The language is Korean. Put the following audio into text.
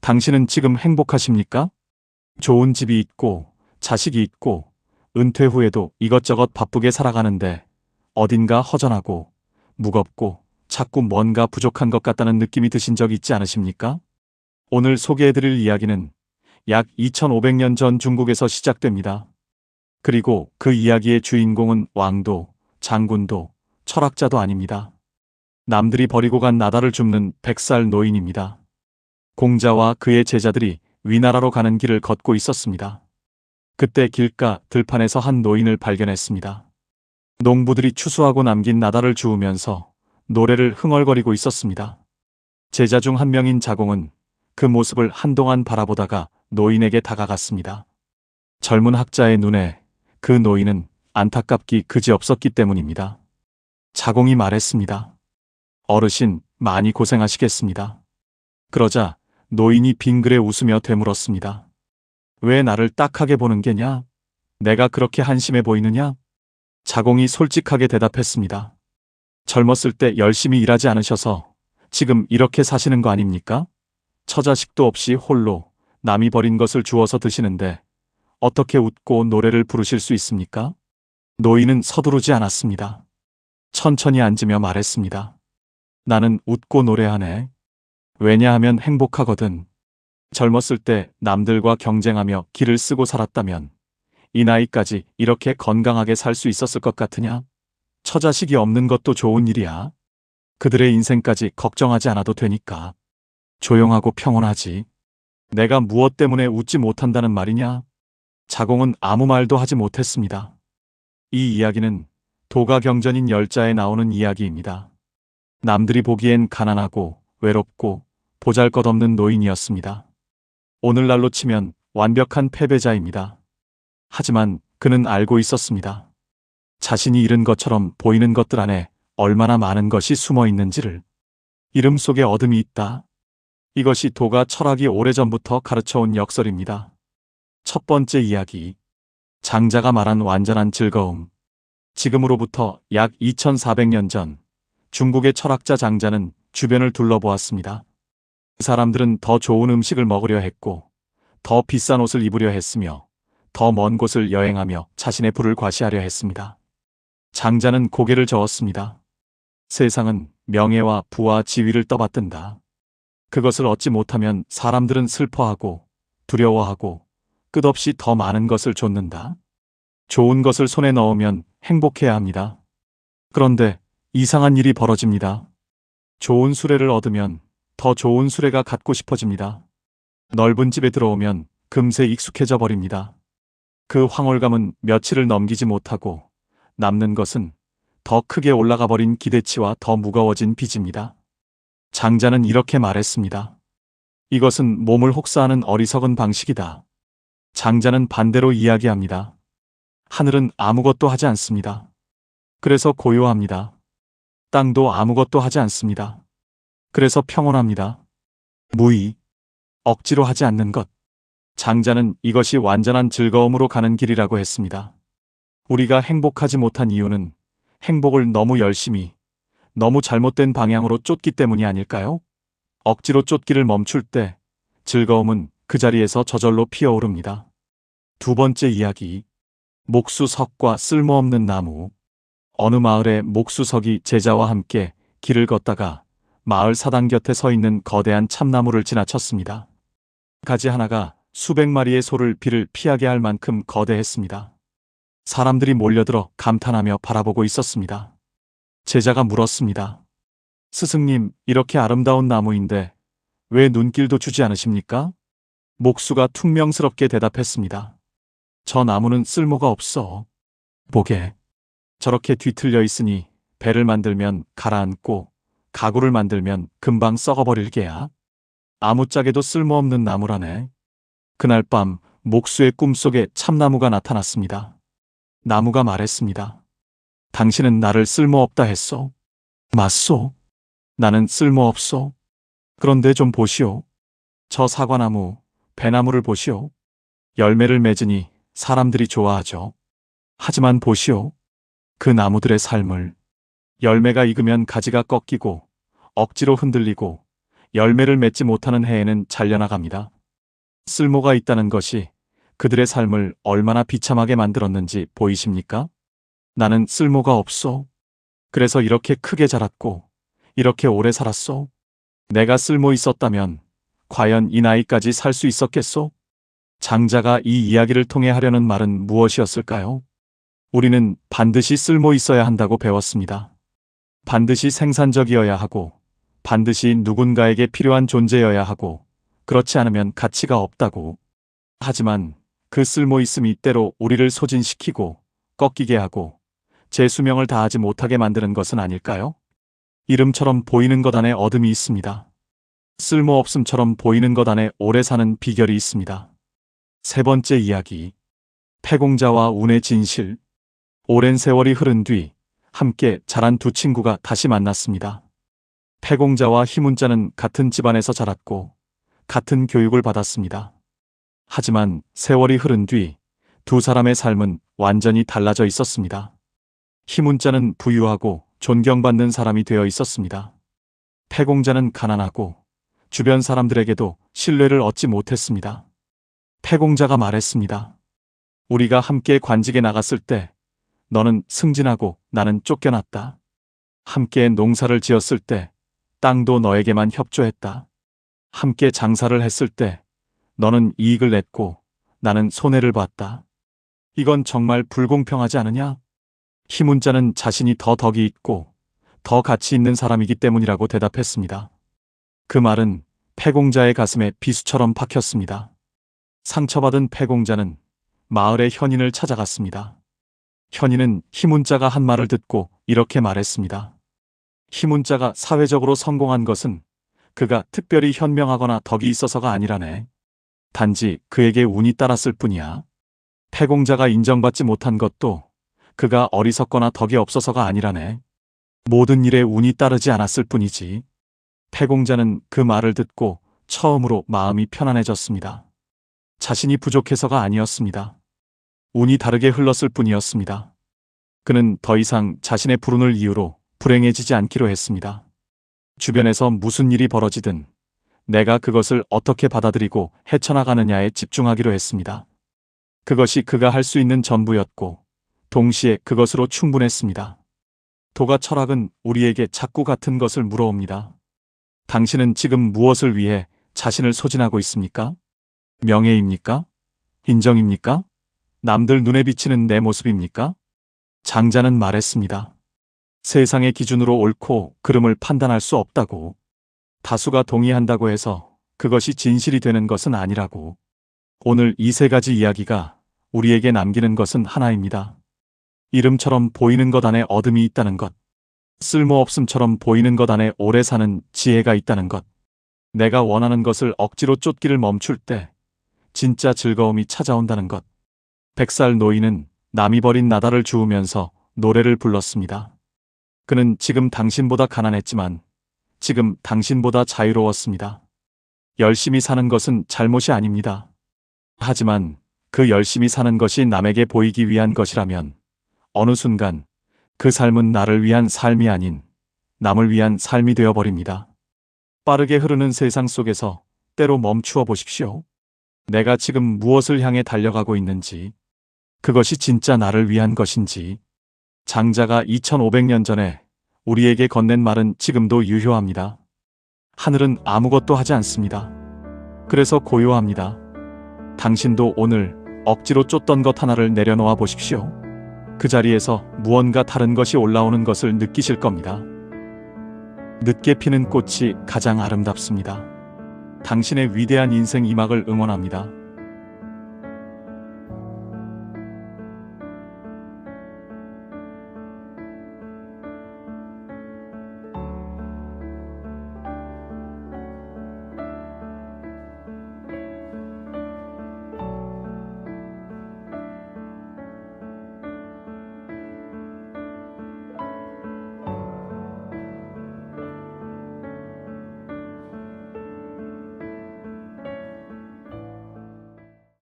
당신은 지금 행복하십니까? 좋은 집이 있고, 자식이 있고, 은퇴 후에도 이것저것 바쁘게 살아가는데, 어딘가 허전하고, 무겁고, 자꾸 뭔가 부족한 것 같다는 느낌이 드신 적 있지 않으십니까? 오늘 소개해드릴 이야기는 약 2500년 전 중국에서 시작됩니다. 그리고 그 이야기의 주인공은 왕도, 장군도, 철학자도 아닙니다. 남들이 버리고 간 나다를 줍는 100살 노인입니다. 공자와 그의 제자들이 위나라로 가는 길을 걷고 있었습니다. 그때 길가 들판에서 한 노인을 발견했습니다. 농부들이 추수하고 남긴 나다를 주우면서 노래를 흥얼거리고 있었습니다. 제자 중 한 명인 자공은 그 모습을 한동안 바라보다가 노인에게 다가갔습니다. 젊은 학자의 눈에 그 노인은 안타깝기 그지없었기 때문입니다. 자공이 말했습니다. 어르신, 많이 고생하시겠습니다. 그러자 노인이 빙그레 웃으며 되물었습니다. 왜 나를 딱하게 보는 게냐? 내가 그렇게 한심해 보이느냐? 자공이 솔직하게 대답했습니다. 젊었을 때 열심히 일하지 않으셔서 지금 이렇게 사시는 거 아닙니까? 처자식도 없이 홀로 남이 버린 것을 주워서 드시는데 어떻게 웃고 노래를 부르실 수 있습니까? 노인은 서두르지 않았습니다. 천천히 앉으며 말했습니다. 나는 웃고 노래하네. 왜냐하면 행복하거든. 젊었을 때 남들과 경쟁하며 길을 쓰고 살았다면 이 나이까지 이렇게 건강하게 살 수 있었을 것 같으냐? 처자식이 없는 것도 좋은 일이야. 그들의 인생까지 걱정하지 않아도 되니까. 조용하고 평온하지. 내가 무엇 때문에 웃지 못한다는 말이냐? 자공은 아무 말도 하지 못했습니다. 이 이야기는 도가경전인 열자에 나오는 이야기입니다. 남들이 보기엔 가난하고 외롭고 보잘것없는 노인이었습니다. 오늘날로 치면 완벽한 패배자입니다. 하지만 그는 알고 있었습니다. 자신이 잃은 것처럼 보이는 것들 안에 얼마나 많은 것이 숨어 있는지를. 이름 속에 어둠이 있다. 이것이 도가 철학이 오래전부터 가르쳐온 역설입니다. 첫 번째 이야기. 장자가 말한 완전한 즐거움. 지금으로부터 약 2400년 전 중국의 철학자 장자는 주변을 둘러보았습니다. 사람들은 더 좋은 음식을 먹으려 했고 더 비싼 옷을 입으려 했으며 더 먼 곳을 여행하며 자신의 부를 과시하려 했습니다. 장자는 고개를 저었습니다. 세상은 명예와 부와 지위를 떠받든다. 그것을 얻지 못하면 사람들은 슬퍼하고 두려워하고 끝없이 더 많은 것을 좇는다. 좋은 것을 손에 넣으면 행복해야 합니다. 그런데 이상한 일이 벌어집니다. 좋은 수레를 얻으면 더 좋은 수레가 갖고 싶어집니다. 넓은 집에 들어오면 금세 익숙해져 버립니다. 그 황홀감은 며칠을 넘기지 못하고 남는 것은 더 크게 올라가 버린 기대치와 더 무거워진 빚입니다. 장자는 이렇게 말했습니다. 이것은 몸을 혹사하는 어리석은 방식이다. 장자는 반대로 이야기합니다. 하늘은 아무것도 하지 않습니다. 그래서 고요합니다. 땅도 아무것도 하지 않습니다. 그래서 평온합니다. 무의, 억지로 하지 않는 것. 장자는 이것이 완전한 즐거움으로 가는 길이라고 했습니다. 우리가 행복하지 못한 이유는 행복을 너무 열심히, 너무 잘못된 방향으로 쫓기 때문이 아닐까요? 억지로 쫓기를 멈출 때 즐거움은 그 자리에서 저절로 피어오릅니다. 두 번째 이야기. 목수석과 쓸모없는 나무. 어느 마을에 목수석이 제자와 함께 길을 걷다가 마을 사당 곁에 서 있는 거대한 참나무를 지나쳤습니다. 가지 하나가 수백 마리의 소를 비를 피하게 할 만큼 거대했습니다. 사람들이 몰려들어 감탄하며 바라보고 있었습니다. 제자가 물었습니다. 스승님, 이렇게 아름다운 나무인데 왜 눈길도 주지 않으십니까? 목수가 퉁명스럽게 대답했습니다. 저 나무는 쓸모가 없어. 보게. 저렇게 뒤틀려 있으니 배를 만들면 가라앉고 가구를 만들면 금방 썩어버릴 게야. 아무짝에도 쓸모없는 나무라네. 그날 밤 목수의 꿈속에 참나무가 나타났습니다. 나무가 말했습니다. 당신은 나를 쓸모없다 했소. 맞소. 나는 쓸모없소. 그런데 좀 보시오. 저 사과나무, 배나무를 보시오. 열매를 맺으니 사람들이 좋아하죠. 하지만 보시오. 그 나무들의 삶을. 열매가 익으면 가지가 꺾이고 억지로 흔들리고 열매를 맺지 못하는 해에는 잘려나갑니다. 쓸모가 있다는 것이 그들의 삶을 얼마나 비참하게 만들었는지 보이십니까? 나는 쓸모가 없소. 그래서 이렇게 크게 자랐고 이렇게 오래 살았소. 내가 쓸모 있었다면 과연 이 나이까지 살 수 있었겠소? 장자가 이 이야기를 통해 하려는 말은 무엇이었을까요? 우리는 반드시 쓸모 있어야 한다고 배웠습니다. 반드시 생산적이어야 하고 반드시 누군가에게 필요한 존재여야 하고 그렇지 않으면 가치가 없다고. 하지만 그 쓸모 있음이 때로 우리를 소진시키고 꺾이게 하고 제 수명을 다하지 못하게 만드는 것은 아닐까요? 이름처럼 보이는 것 안에 어둠이 있습니다. 쓸모없음처럼 보이는 것 안에 오래 사는 비결이 있습니다. 세 번째 이야기. 패공자와 운의 진실. 오랜 세월이 흐른 뒤 함께 자란 두 친구가 다시 만났습니다. 패공자와 희문자는 같은 집안에서 자랐고 같은 교육을 받았습니다. 하지만 세월이 흐른 뒤 두 사람의 삶은 완전히 달라져 있었습니다. 희문자는 부유하고 존경받는 사람이 되어 있었습니다. 패공자는 가난하고 주변 사람들에게도 신뢰를 얻지 못했습니다. 패공자가 말했습니다. 우리가 함께 관직에 나갔을 때 너는 승진하고 나는 쫓겨났다. 함께 농사를 지었을 때 땅도 너에게만 협조했다. 함께 장사를 했을 때 너는 이익을 냈고 나는 손해를 봤다. 이건 정말 불공평하지 않으냐? 희문자는 자신이 더 덕이 있고 더 가치 있는 사람이기 때문이라고 대답했습니다. 그 말은 패공자의 가슴에 비수처럼 박혔습니다. 상처받은 패공자는 마을의 현인을 찾아갔습니다. 현인은 희문자가 한 말을 듣고 이렇게 말했습니다. 희문자가 사회적으로 성공한 것은 그가 특별히 현명하거나 덕이 있어서가 아니라네. 단지 그에게 운이 따랐을 뿐이야. 패공자가 인정받지 못한 것도 그가 어리석거나 덕이 없어서가 아니라네. 모든 일에 운이 따르지 않았을 뿐이지. 패공자는 그 말을 듣고 처음으로 마음이 편안해졌습니다. 자신이 부족해서가 아니었습니다. 운이 다르게 흘렀을 뿐이었습니다. 그는 더 이상 자신의 불운을 이유로 불행해지지 않기로 했습니다. 주변에서 무슨 일이 벌어지든 내가 그것을 어떻게 받아들이고 헤쳐나가느냐에 집중하기로 했습니다. 그것이 그가 할 수 있는 전부였고 동시에 그것으로 충분했습니다. 도가 철학은 우리에게 자꾸 같은 것을 물어옵니다. 당신은 지금 무엇을 위해 자신을 소진하고 있습니까? 명예입니까? 인정입니까? 남들 눈에 비치는 내 모습입니까? 장자는 말했습니다. 세상의 기준으로 옳고 그름을 판단할 수 없다고. 다수가 동의한다고 해서 그것이 진실이 되는 것은 아니라고. 오늘 이 세 가지 이야기가 우리에게 남기는 것은 하나입니다. 이름처럼 보이는 것 안에 어둠이 있다는 것. 쓸모없음처럼 보이는 것 안에 오래 사는 지혜가 있다는 것. 내가 원하는 것을 억지로 쫓기를 멈출 때 진짜 즐거움이 찾아온다는 것. 100살 노인은 남이 버린 나달을 주우면서 노래를 불렀습니다. 그는 지금 당신보다 가난했지만 지금 당신보다 자유로웠습니다. 열심히 사는 것은 잘못이 아닙니다. 하지만 그 열심히 사는 것이 남에게 보이기 위한 것이라면 어느 순간 그 삶은 나를 위한 삶이 아닌 남을 위한 삶이 되어버립니다. 빠르게 흐르는 세상 속에서 때로 멈추어 보십시오. 내가 지금 무엇을 향해 달려가고 있는지, 그것이 진짜 나를 위한 것인지. 장자가 2500년 전에 우리에게 건넨 말은 지금도 유효합니다. 하늘은 아무것도 하지 않습니다. 그래서 고요합니다. 당신도 오늘 억지로 쫓던 것 하나를 내려놓아 보십시오. 그 자리에서 무언가 다른 것이 올라오는 것을 느끼실 겁니다. 늦게 피는 꽃이 가장 아름답습니다. 당신의 위대한 인생 이막을 응원합니다.